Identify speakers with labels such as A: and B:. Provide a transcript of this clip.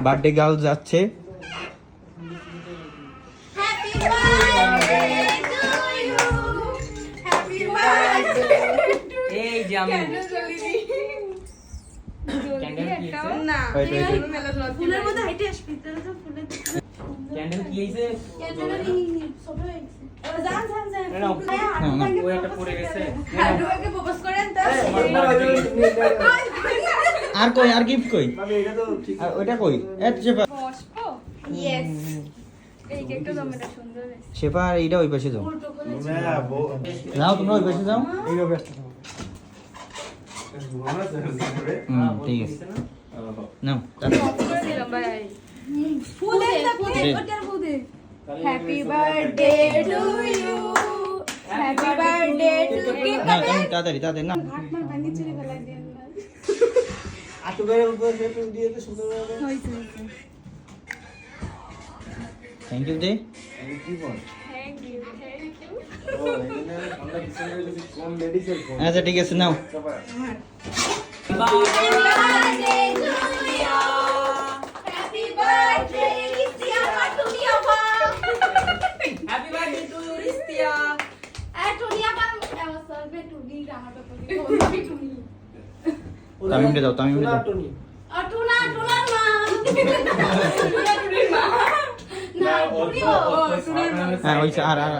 A: Birthday girl যাচ্ছে।
B: এই যে আমি
C: ফুলের মধ্যে হাইটে আসবি তাহলে তো ফুলের
B: ক্যান্ডেল কি হইছে?
C: ছোট হয়েছে জান জান জান
B: ও একটা পড়ে গেছে।
C: হাডুকে প্রপোজ করেন তো
A: আর কই আর গিফট কই? আর ওইটা কই? চেপা
C: ইয়েস এই কেকটা তো আমার সুন্দর হয়েছে
A: চেপা আর এইটা ওই পাশে যাও।
C: উল্টো করেছে
A: যাও তোমরা ওই পাশে যাও। ঠিক আছে নাও
C: করে দিলাম ভাই ফুলের না ফুলের ওটার মধ্যে happy birthday to you happy birthday to cake
A: না
C: কাটে
A: তুমি তাড়াতাড়ি তাড়াতাড়ি না।
C: ভাত মার ভাঙি চুরি ফেলা দেন না হইছে
A: থ্যাংক ইউ দে।
C: থ্যাংক ইউ
A: আচ্ছা ঠিক আছে নাও।
C: হ্যাপি বার্থডে রিস্তিয়া তুমি আপা
B: happy birthday to Ristiya.
C: Tuni আপা সলভে টুনি আমার টুনি টুনি
A: তামিমকে দাও তামিমকে দাও।
C: টুনা টুনার মা টুনা টুনির মা না টুনি ও টুনার মা
A: হ্যাঁ ওই আর আর